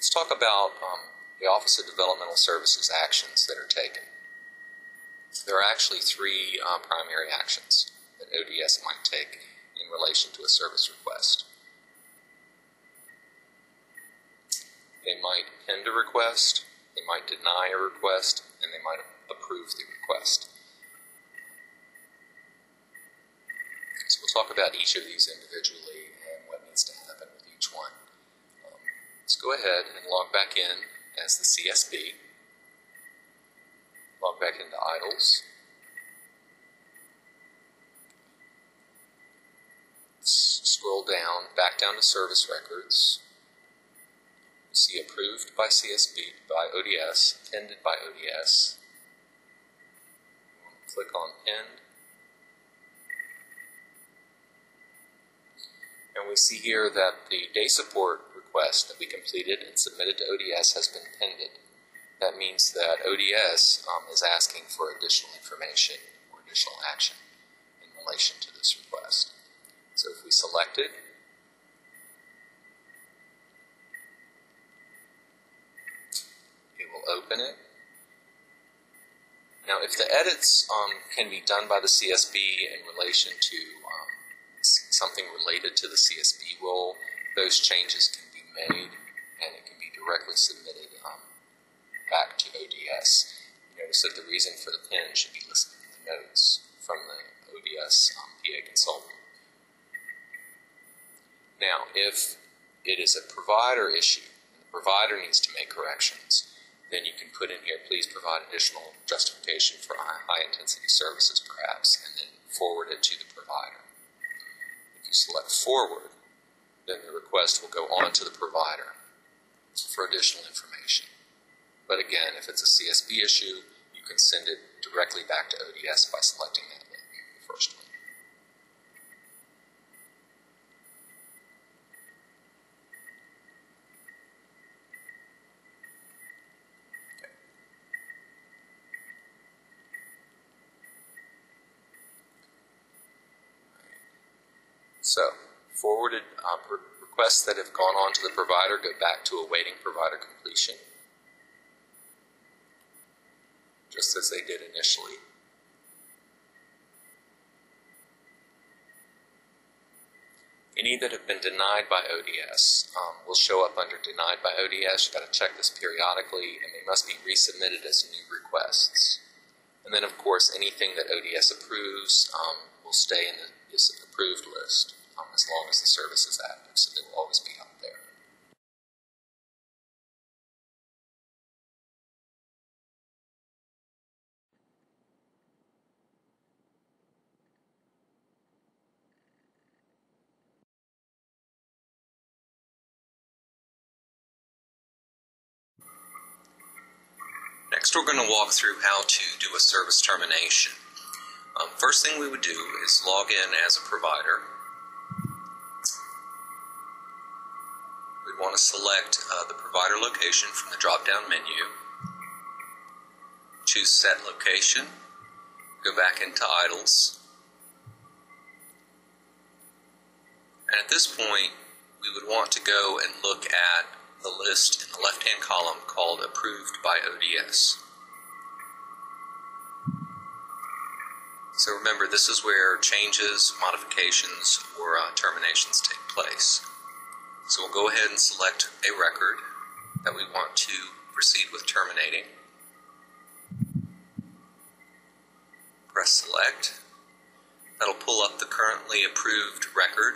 Let's talk about the Office of Developmental Services actions that are taken. There are actually three primary actions that ODS might take in relation to a service request. They might append a request, they might deny a request, and they might approve the request. So we'll talk about each of these individually and what needs to happen with each one. Let's go ahead and log back in as the CSB. Log back into IDOLS. Scroll down, back down to Service Records. You see approved by CSB, by ODS, appended by ODS. Click on Append. And we see here that the day support request that we completed and submitted to ODS has been appended. That means that ODS is asking for additional information or additional action in relation to this request. So if we select it, it will open it. Now if the edits can be done by the CSB in relation to something related to the CSB role, those changes can be made and it can be directly submitted back to ODS. You notice that the reason for the pin should be listed in the notes from the ODS PA consultant. Now, if it is a provider issue, and the provider needs to make corrections, then you can put in here, please provide additional justification for high-intensity services, perhaps, and then forward it to the provider. If you select forward, then the request will go on to the provider for additional information. But again, if it's a CSB issue, you can send it directly back to ODS by selecting that link, the first one. Okay. So, forwarded requests that have gone on to the provider go back to awaiting provider completion, just as they did initially. Any that have been denied by ODS will show up under denied by ODS. You've got to check this periodically, and they must be resubmitted as new requests. And then, of course, anything that ODS approves will stay in this approved list as long as the service is active, so they will always be up there. Next, we're going to walk through how to do a service termination. First thing we would do is log in as a provider. We'd want to select the provider location from the drop-down menu. Choose Set Location. Go back into IDOLS. And at this point, we would want to go and look at the list in the left-hand column called Approved by ODS. So remember, this is where changes, modifications, or terminations take place. So we'll go ahead and select a record that we want to proceed with terminating. Press Select. That'll pull up the currently approved record.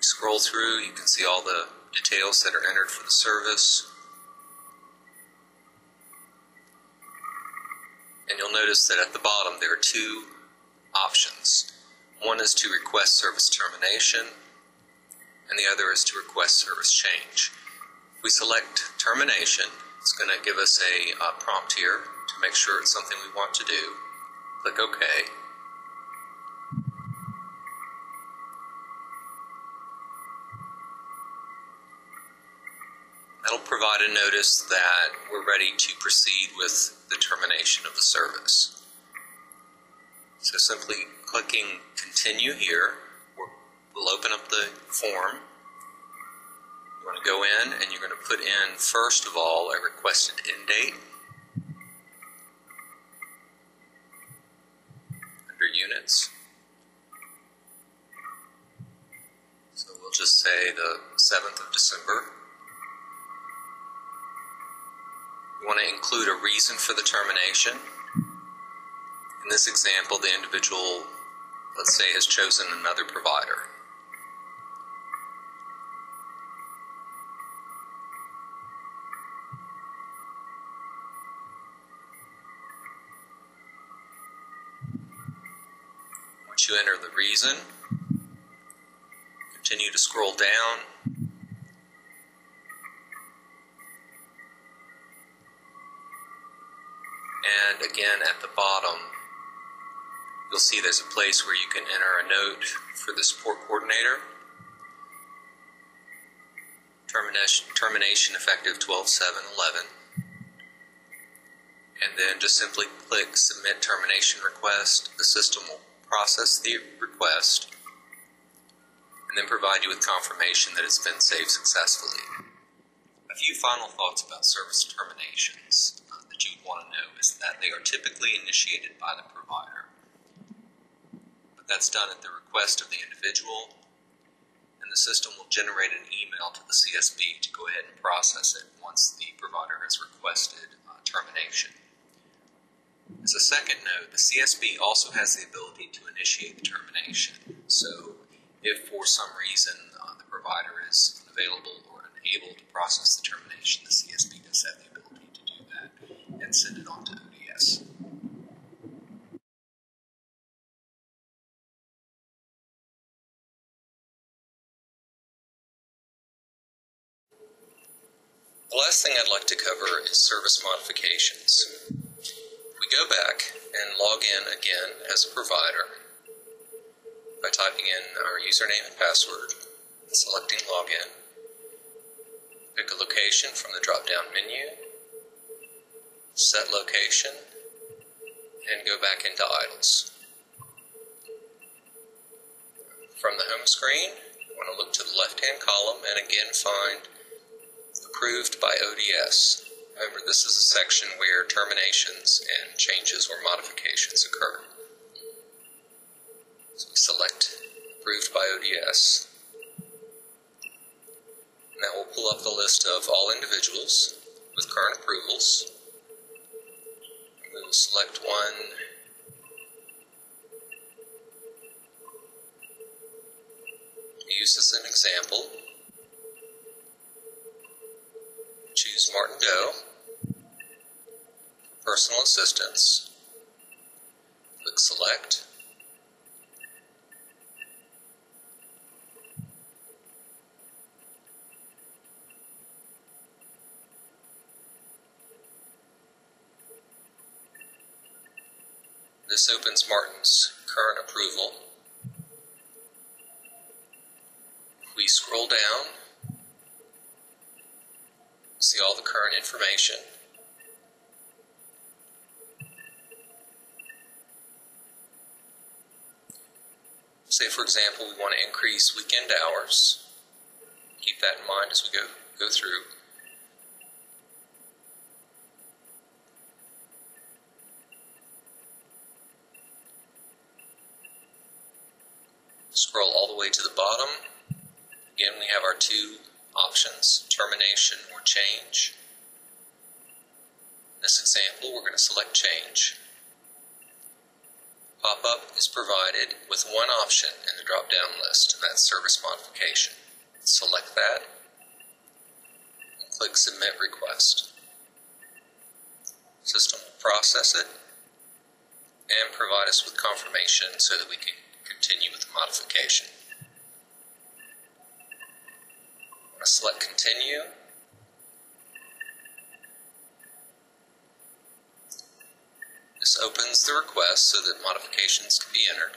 Scroll through, you can see all the details that are entered for the service. And you'll notice that at the bottom there are two options. One is to request service termination, and the other is to request service change. If we select termination, it's going to give us a prompt here to make sure it's something we want to do. Click OK. That'll provide a notice that we're ready to proceed with the termination of the service. So simply clicking Continue here will open up the form. You want to go in and you're going to put in, first of all, a requested end date under units. So we'll just say the 7th of December. You want to include a reason for the termination. In this example, the individual, let's say, has chosen another provider. Once you enter the reason, continue to scroll down. And again, at the bottom, you'll see there's a place where you can enter a note for the support coordinator. Termination effective 12/7/11. And then just simply click Submit Termination Request. The system will process the request and then provide you with confirmation that it's been saved successfully. A few final thoughts about service terminations that you'd want to know is that they are typically initiated by the provider. But that's done at the request of the individual, and the system will generate an email to the CSB to go ahead and process it once the provider has requested termination. As a second note, the CSB also has the ability to initiate the termination. So if for some reason the provider is unavailable or unable to process the termination, the CSB does have the ability to do that and send it on to ODS. The last thing I'd like to cover is service modifications. We go back and log in again as a provider by typing in our username and password and selecting login. Pick a location from the drop-down menu, set location, and go back into IDOLS. From the home screen, you want to look to the left-hand column and again find Approved by ODS. Remember, this is a section where terminations and changes or modifications occur. So we select Approved by ODS. And that will pull up the list of all individuals with current approvals. And we will select one to use as an example. Choose Martin Doe for personal assistance. Click Select. This opens Martin's current approval. If we scroll down, see all the current information. Say, for example, we want to increase weekend hours. Keep that in mind as we go through. Scroll all the way to the bottom. Again, we have our two options, termination or change. In this example, we're going to select change. Pop-up is provided with one option in the drop-down list, and that's service modification. Select that and click Submit Request. System will process it and provide us with confirmation so that we can continue with the modification. Select Continue. This opens the request so that modifications can be entered.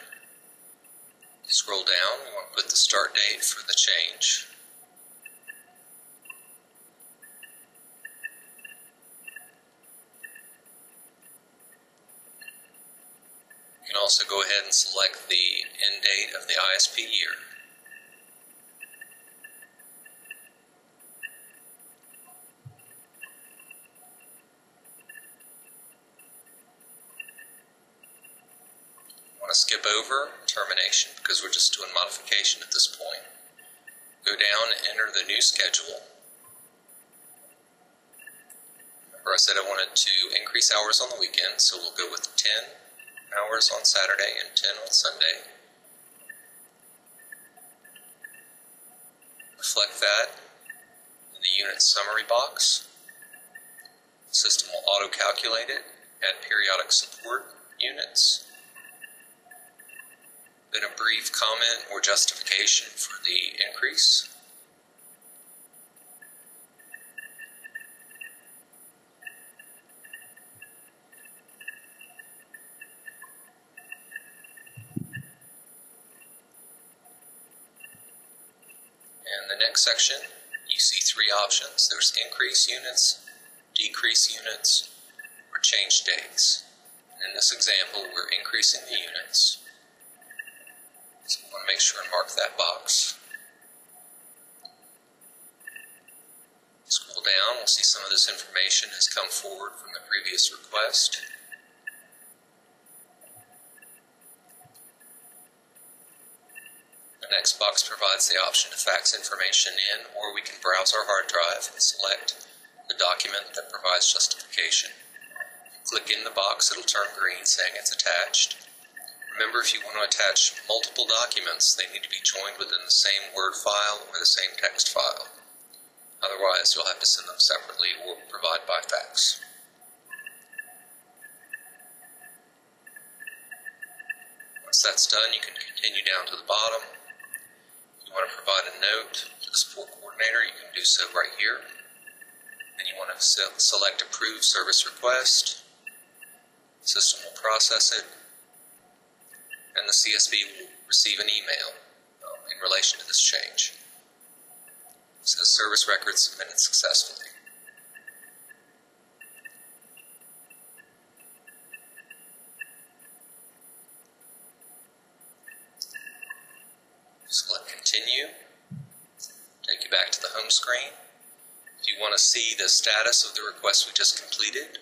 Scroll down, we want to put the start date for the change. You can also go ahead and select the end date of the ISP year. skip over termination because we're just doing modification at this point. Go down and enter the new schedule. Remember I said I wanted to increase hours on the weekend, so we'll go with 10 hours on Saturday and 10 on Sunday. Reflect that in the unit summary box. The system will auto-calculate it, add periodic support units, then a brief comment or justification for the increase. And the next section, you see three options. There's increase units, decrease units, or change dates. And in this example, we're increasing the units. So we want to make sure and mark that box. Scroll down, we'll see some of this information has come forward from the previous request. The next box provides the option to fax information in, or we can browse our hard drive and select the document that provides justification. Click in the box, it'll turn green saying it's attached. Remember, if you want to attach multiple documents, they need to be joined within the same Word file or the same text file. Otherwise, you'll have to send them separately or provide by fax. Once that's done, you can continue down to the bottom. If you want to provide a note to the support coordinator, you can do so right here. Then you want to select Approve Service Request. The system will process it, and the CSB will receive an email in relation to this change. It says service records submitted successfully. Select Continue. Take you back to the home screen. If you want to see the status of the request we just completed,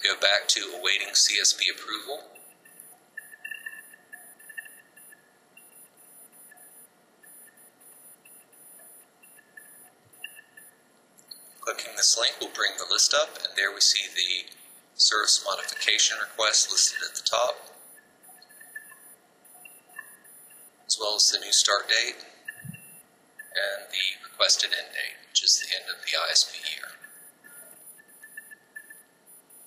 go back to Awaiting CSB Approval. Clicking this link will bring the list up, and there we see the service modification request listed at the top, as well as the new start date and the requested end date, which is the end of the ISP year.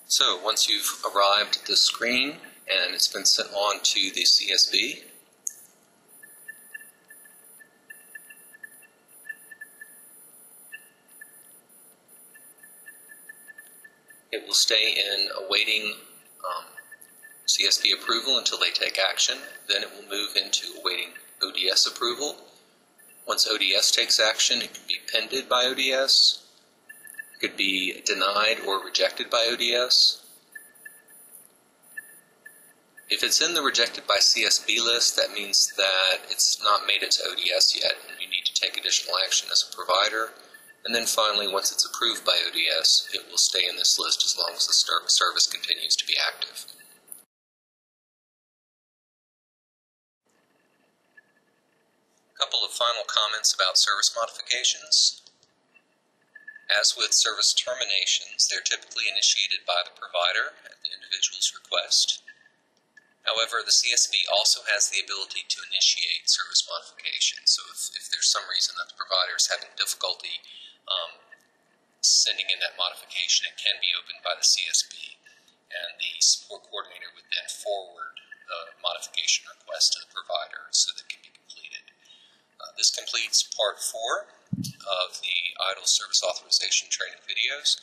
So once you've arrived at this screen and it's been sent on to the CSB, it will stay in awaiting CSB approval until they take action. Then it will move into awaiting ODS approval. Once ODS takes action, it can be pended by ODS. It could be denied or rejected by ODS. If it's in the rejected by CSB list, that means that it's not made it to ODS yet, and you need to take additional action as a provider. And then finally, once it's approved by ODS, it will stay in this list as long as the service continues to be active. A couple of final comments about service modifications. As with service terminations, they're typically initiated by the provider at the individual's request. However, the CSB also has the ability to initiate service modification. So if there's some reason that the provider is having difficulty sending in that modification, it can be opened by the CSB, and the support coordinator would then forward the modification request to the provider so that it can be completed. This completes part 4 of the IDOLS service authorization training videos.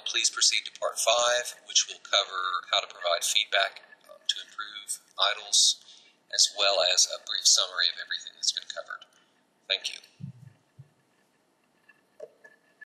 Please proceed to part 5, which will cover how to provide feedback to improve IDOLS, as well as a brief summary of everything that's been covered. Thank you.